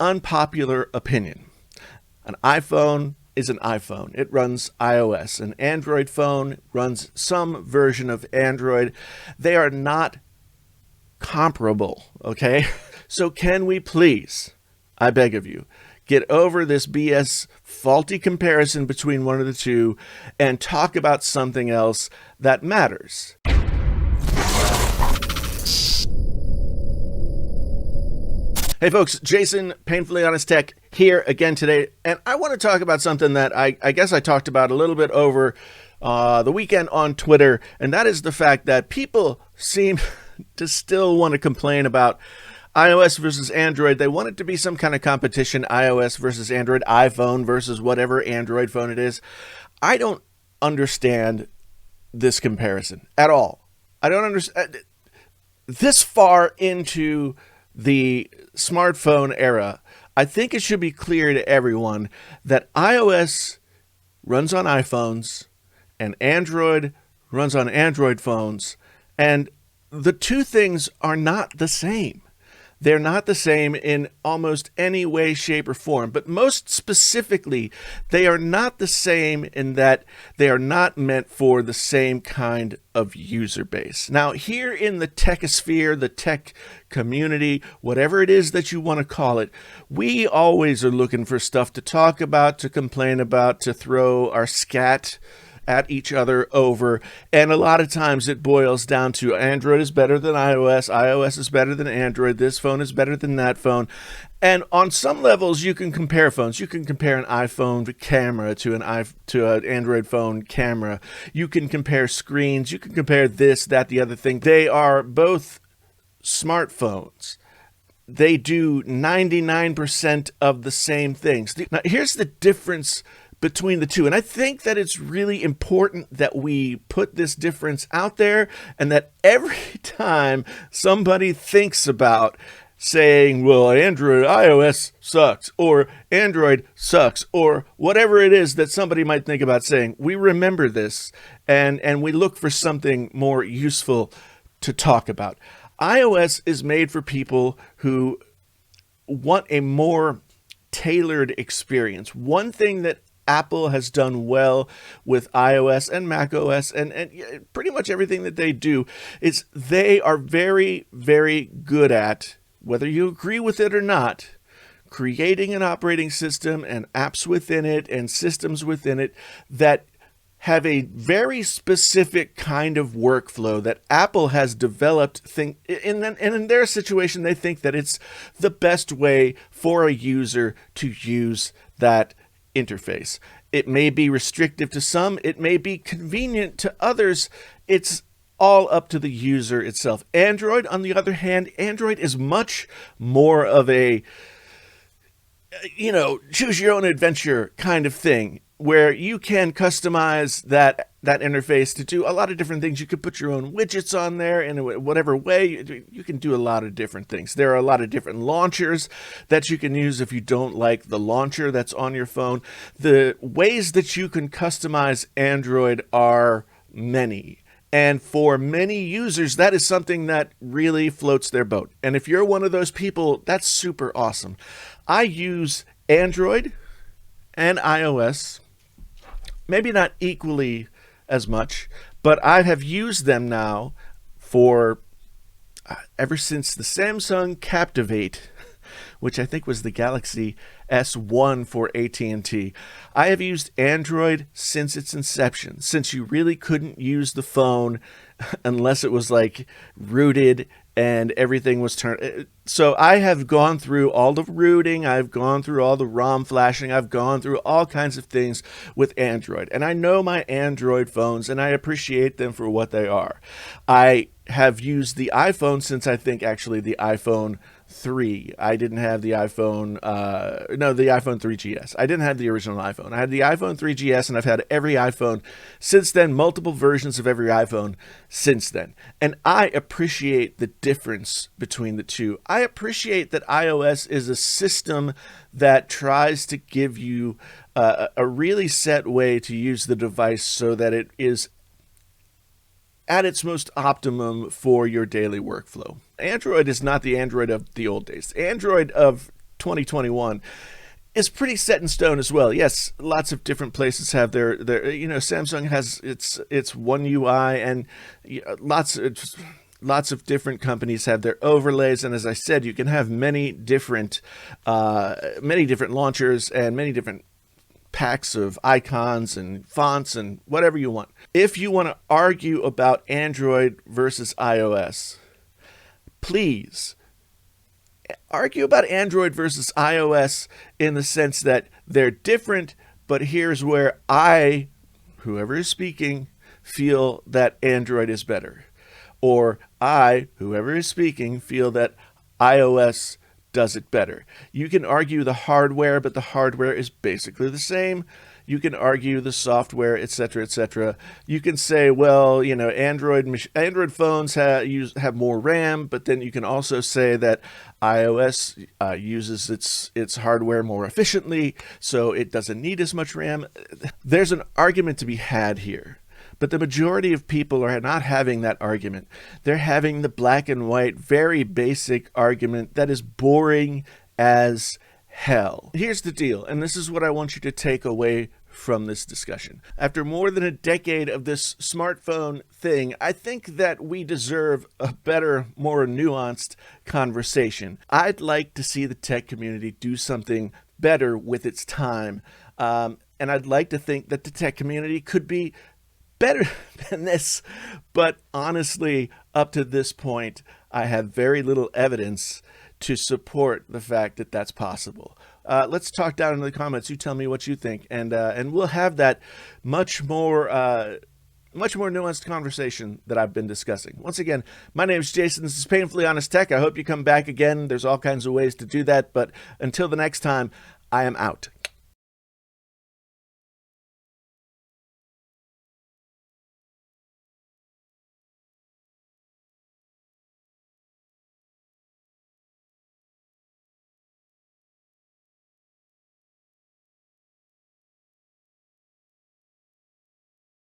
unpopular opinion. An iPhone is an iPhone. It runs iOS. An Android phone runs some version of Android. They are not comparable, okay? So can we please, I beg of you, get over this BS faulty comparison between one of the two and talk about something else that matters. Hey folks, Jason, Painfully Honest Tech, here again today, and I want to talk about something that I guess I talked about a little bit over the weekend on Twitter, and that is the fact that people seem to still want to complain about iOS versus Android. They want it to be some kind of competition, iOS versus Android, iPhone versus whatever Android phone it is. I don't understand this comparison at all. I don't understand. This far into the smartphone era, I think it should be clear to everyone that iOS runs on iPhones and Android runs on Android phones, and the two things are not the same. They're not the same in almost any way, shape, or form. But most specifically, they are not the same in that they are not meant for the same kind of user base. Now, here in the techosphere, the tech community, whatever it is that you want to call it, we always are looking for stuff to talk about, to complain about, to throw our scat at each other over, and a lot of times it boils down to Android is better than iOS, iOS is better than Android, this phone is better than that phone. And on some levels you can compare phones. You can compare an iPhone camera to an Android phone camera. You can compare screens, you can compare this, that, the other thing. They are both smartphones. They do 99% of the same things. Now here's the difference between the two. And I think that it's really important that we put this difference out there, and that every time somebody thinks about saying, well, iOS sucks, or Android sucks, or whatever it is that somebody might think about saying, we remember this and we look for something more useful to talk about. iOS is made for people who want a more tailored experience. One thing that Apple has done well with iOS and macOS and pretty much everything that they do is they are very, very good at, whether you agree with it or not, creating an operating system and apps within it and systems within it that have a very specific kind of workflow that Apple has developed. In their situation, they think that it's the best way for a user to use that interface. It may be restrictive to some, it may be convenient to others. It's all up to the user itself. Android, on the other hand, Android is much more of a, choose your own adventure kind of thing, where you can customize that interface to do a lot of different things. You could put your own widgets on there in whatever way. You can do a lot of different things. There are a lot of different launchers that you can use if you don't like the launcher that's on your phone. The ways that you can customize Android are many. And for many users, that is something that really floats their boat. And if you're one of those people, that's super awesome. I use Android and iOS, maybe not equally as much, but I have used them now for ever since the Samsung Captivate, which I think was the Galaxy S1 for AT&T. I have used Android since its inception, since you really couldn't use the phone unless it was like rooted and everything was turned. So I have gone through all the rooting, I've gone through all the ROM flashing, I've gone through all kinds of things with Android. And I know my Android phones and I appreciate them for what they are. I have used the iPhone since I think actually the iPhone 3. I didn't have the iPhone, the iPhone 3GS. I didn't have the original iPhone. I had the iPhone 3GS, and I've had every iPhone since then, multiple versions of every iPhone since then. And I appreciate the difference between the two. I appreciate that iOS is a system that tries to give you a really set way to use the device so that it is at its most optimum for your daily workflow. Android is not the Android of the old days. Android of 2021 is pretty set in stone as well. Yes, lots of different places have their Samsung has its One UI, and lots of different companies have their overlays. And as I said, you can have many different launchers and many different packs of icons and fonts and whatever you want. If you want to argue about Android versus iOS, please argue about Android versus iOS in the sense that they're different, but here's where I, whoever is speaking, feel that Android is better. Or I, whoever is speaking, feel that iOS does it better. You can argue the hardware, but the hardware is basically the same. You can argue the software, etc., etc. You can say, well, Android phones have more RAM, but then you can also say that iOS uses its hardware more efficiently, so it doesn't need as much RAM. There's an argument to be had here. But the majority of people are not having that argument. They're having the black and white, very basic argument that is boring as hell. Here's the deal, and this is what I want you to take away from this discussion. After more than a decade of this smartphone thing, I think that we deserve a better, more nuanced conversation. I'd like to see the tech community do something better with its time, and I'd like to think that the tech community could be better than this, but honestly, up to this point, I have very little evidence to support the fact that that's possible. Let's talk down in the comments. You tell me what you think, and we'll have that much more nuanced conversation that I've been discussing. Once again, my name is Jason. This is Painfully Honest Tech. I hope you come back again. There's all kinds of ways to do that, but until the next time, I am out.